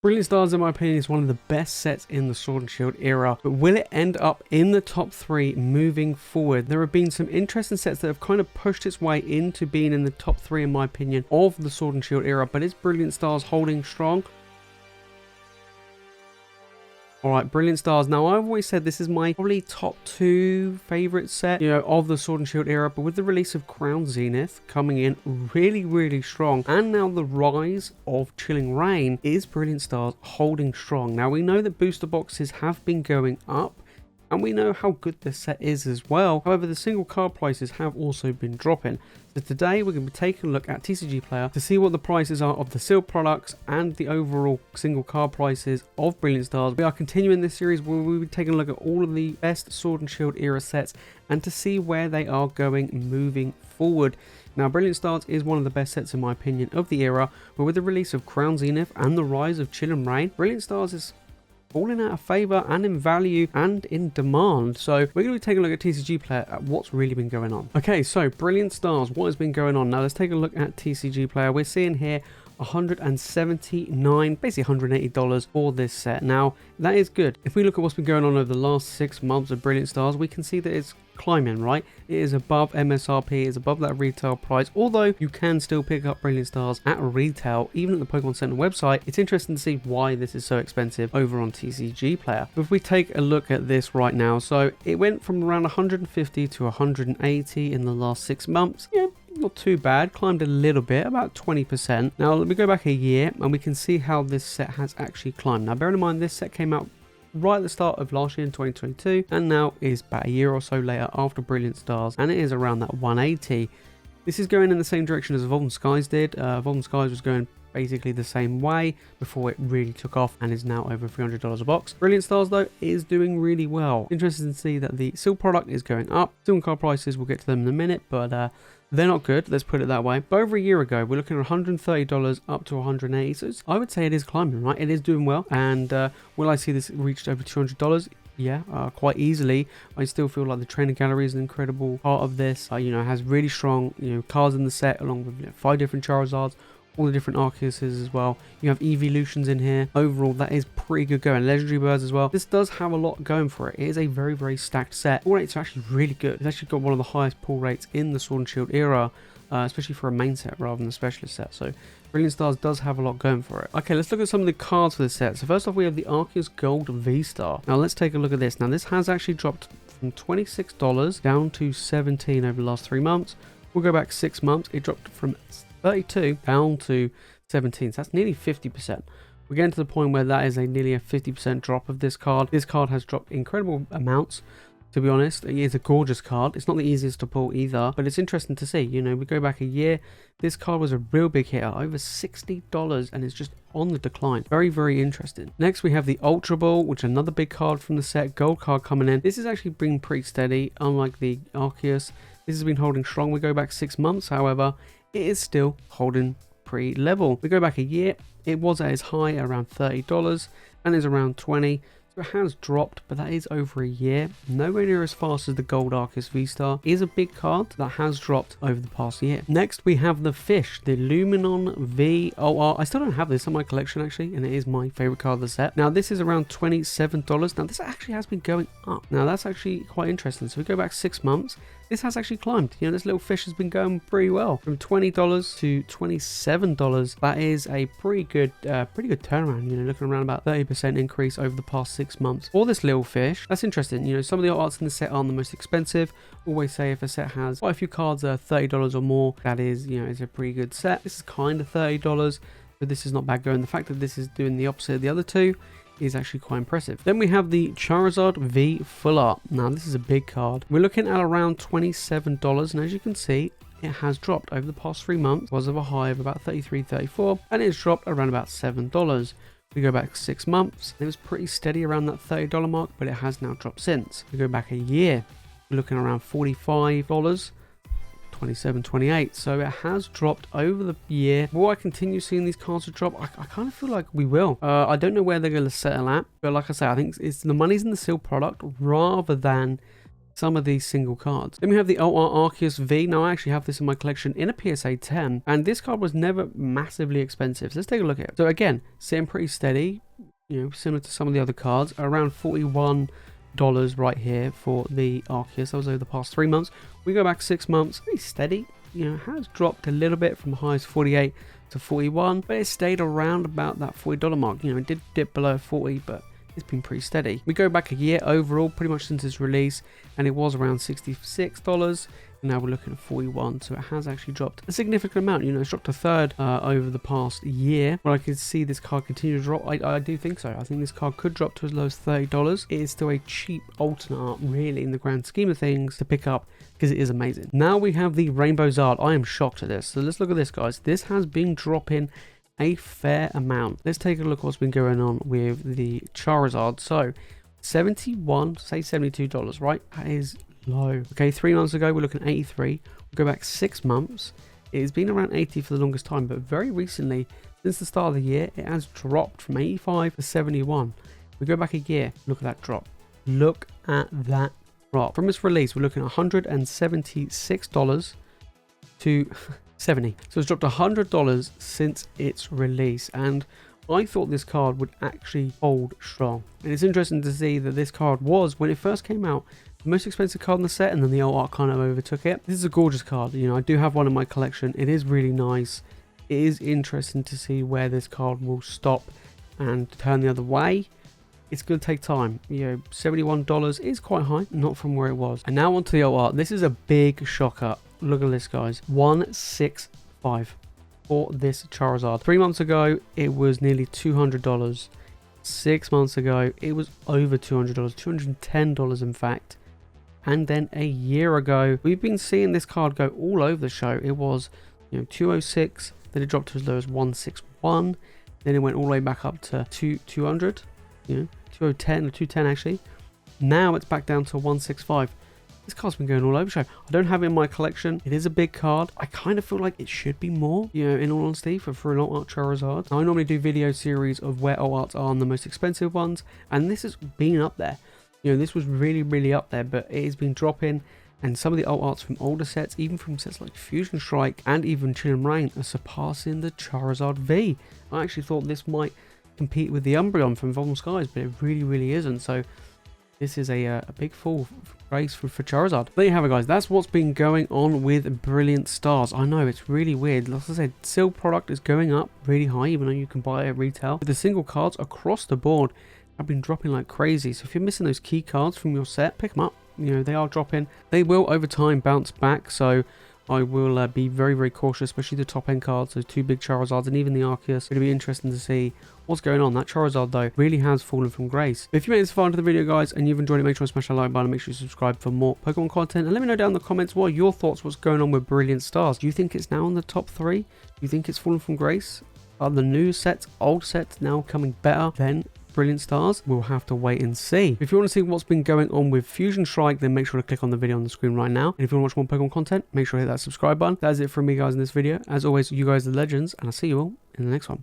Brilliant Stars, in my opinion, is one of the best sets in the Sword and Shield era, but will it end up in the top 3 moving forward? There have been some interesting sets that have kind of pushed its way into being in the top 3, in my opinion, of the Sword and Shield era, but is Brilliant Stars holding strong? Alright, Brilliant Stars. Now, I've always said this is my probably top 2 favorite set, of the Sword and Shield era, but with the release of Crown Zenith coming in really strong, and now the rise of Chilling Reign, is Brilliant Stars holding strong? Now, we know that booster boxes have been going up, and we know how good this set is as well. However, the single card prices have also been dropping. So today we're going to be taking a look at TCG Player to see what the prices are of the sealed products and the overall single card prices of Brilliant Stars. We are continuing this series where we'll be taking a look at all of the best Sword and Shield era sets and to see where they are going moving forward. Now, Brilliant Stars is one of the best sets, in my opinion, of the era, but with the release of Crown Zenith and the rise of Chilling Reign, Brilliant Stars is falling out of favour and in value and in demand. So we're going to be taking a look at TCG Player at what's really been going on. Okay, so Brilliant Stars, what has been going on? Now let's take a look at TCG Player. We're seeing here $179, basically $180 for this set. Now that is good. If we look at what's been going on over the last 6 months of Brilliant Stars, we can see that it's climbing, right? It is above MSRP, it's above that retail price, although you can still pick up Brilliant Stars at retail, even at the Pokemon Center website. It's interesting to see why this is so expensive over on TCG Player. But if we take a look at this right now, so it went from around 150 to 180 in the last 6 months. Yeah, not too bad, climbed a little bit, about 20%. Now let me go back a year and we can see how this set has actually climbed. Now bearing in mind this set came out right at the start of last year in 2022 and now is about a year or so later after Brilliant Stars, and it is around that 180. This is going in the same direction as Evolving Skies did. Evolving Skies was going basically the same way before it really took off and is now over $300 a box. Brilliant Stars though is doing really well. Interesting to see that the seal product is going up. Single card prices, we'll get to them in a minute, but they're not good, let's put it that way. But over a year ago, we're looking at $130 up to $180. So I would say it is climbing, right? It is doing well. And will I see this reached over $200? Yeah, quite easily. I still feel like the trainer gallery is an incredible part of this. Has really strong, cards in the set, along with 5 different Charizards, all the different Arceuses as well. You have evolutions in here. Overall, that is pretty good going. Legendary birds as well. This does have a lot going for it. It is a very stacked set. Pull rates are actually really good. It's actually got one of the highest pull rates in the Sword and Shield era, especially for a main set rather than a specialist set. So Brilliant Stars does have a lot going for it. Okay, let's look at some of the cards for this set. So first off, we have the Arceus Gold V-Star. Now let's take a look at this. Now this has actually dropped from $26 down to $17 over the last 3 months. We'll go back 6 months. It dropped from 32 down to 17, so that's nearly 50%. We're getting to the point where that is nearly a 50% drop of this card. This card has dropped incredible amounts, to be honest. It is a gorgeous card. It's not the easiest to pull either, but it's interesting to see. We go back a year, this card was a real big hitter, over $60, and it's just on the decline. Very interesting. Next we have the Ultra Ball, which is another big card from the set. Gold card coming in. This has actually been pretty steady, unlike the Arceus. This has been holding strong. We go back 6 months, however, it is still holding pretty level. We go back a year, it was at its high around $30 and is around 20. So it has dropped, but that is over a year. Nowhere near as fast as the Gold Arceus V-Star. Is a big card that has dropped over the past year. Next we have the Fish, the Luminon VOR. I still don't have this in my collection actually, and it is my favorite card of the set. Now this is around $27. Now this actually has been going up. Now that's actually quite interesting. So we go back 6 months. This has actually climbed. This little fish has been going pretty well. From $20 to $27. That is a pretty good turnaround. Looking around about 30% increase over the past 6 months. For this little fish, that's interesting. Some of the arts in the set aren't the most expensive. Always say if a set has quite a few cards are $30 or more, that is, it's a pretty good set. This is kind of $30, but this is not bad going. The fact that this is doing the opposite of the other two is actually quite impressive. Then we have the Charizard V Full Art. Now this is a big card. We're looking at around $27, and as you can see, it has dropped over the past 3 months. It was of a high of about $33, $34, and it's dropped around about $7. We go back 6 months, it was pretty steady around that $30 mark, but it has now dropped since. We go back a year, we're looking around $45, 27, 28. So it has dropped over the year. Will I continue seeing these cards drop? I kind of feel like we will. I don't know where they're going to settle at, but like I say, I think it's the money's in the sealed product rather than some of these single cards. Then we have the Arceus V. Now I actually have this in my collection in a PSA 10, and this card was never massively expensive. So let's take a look at it. So again, sitting pretty steady, you know, similar to some of the other cards, around $41 right here for the Arceus. That was over the past 3 months. We go back 6 months, pretty steady. You know, has dropped a little bit from highs 48 to 41, but it stayed around about that $40 mark. You know, it did dip below 40, but it's been pretty steady. We go back a year overall, pretty much since its release, and it was around $66. And now we're looking at 41, so it has actually dropped a significant amount. You know, it's dropped a third over the past year. But I can see this card continue to drop. I do think so. I think this card could drop to as low as $30. It is still a cheap alternate art, really, in the grand scheme of things, to pick up, because it is amazing. Now we have the Rainbow Zard. I am shocked at this. So let's look at this, guys. This has been dropping a fair amount. Let's take a look at what's been going on with the Charizard. So 71, say $72, right? That is low. Okay, 3 months ago we're looking at 83. We'll go back 6 months. It has been around 80 for the longest time, but very recently, since the start of the year, it has dropped from 85 to 71. We go back a year, look at that drop. Look at that drop. From its release, we're looking at $176 to 70. So it's dropped $100 since its release, and I thought this card would actually hold strong. And it's interesting to see that this card was, when it first came out, the most expensive card in the set, and then the alt art kind of overtook it. This is a gorgeous card. You know, I do have one in my collection. It is really nice. It is interesting to see where this card will stop and turn the other way. It's going to take time. You know, $71 is quite high, not from where it was. And now onto the alt art. This is a big shocker. Look at this, guys. $165 for this Charizard. 3 months ago, it was nearly $200. 6 months ago, it was over $200, $210 in fact. And then a year ago, we've been seeing this card go all over the show. It was, you know, 206, then it dropped to as low as 161, then it went all the way back up to 200, you know, 210 or 210 actually. Now it's back down to 165. This card's been going all over the show. I don't have it in my collection. It is a big card. I kind of feel like it should be more, you know, in all honesty, for an alt art Charizard. Now, I normally do video series of where alt arts are on the most expensive ones, and this has been up there. You know, this was really, really up there, but it has been dropping, and some of the alt arts from older sets, even from sets like Fusion Strike and even Chill and Rain, are surpassing the Charizard V. I actually thought this might compete with the Umbreon from Evolving Skies, but it really, really isn't. So this is a big fall race for Charizard. There you have it, guys. That's what's been going on with Brilliant Stars. I know, it's really weird. Like I said, seal product is going up really high, even though you can buy it at retail. But the single cards across the board have been dropping like crazy. So if you're missing those key cards from your set, pick them up. You know, they are dropping. They will over time bounce back. So I will be very, very cautious, especially the top end cards, those 2 big Charizards and even the Arceus. It'll be interesting to see what's going on. That Charizard, though, really has fallen from grace. But if you made this far into the video, guys, and you've enjoyed it, make sure to smash that like button, make sure you subscribe for more Pokemon content, and let me know down in the comments what are your thoughts, what's going on with Brilliant Stars. Do you think it's now in the top 3? Do you think it's fallen from grace? Are the new sets, old sets now coming better than Brilliant Stars? We'll have to wait and see. If you want to see what's been going on with Fusion Strike, then make sure to click on the video on the screen right now. And if you want to watch more Pokemon content, make sure to hit that subscribe button. That is it from me, guys, in this video. As always, you guys are the legends, and I'll see you all in the next one.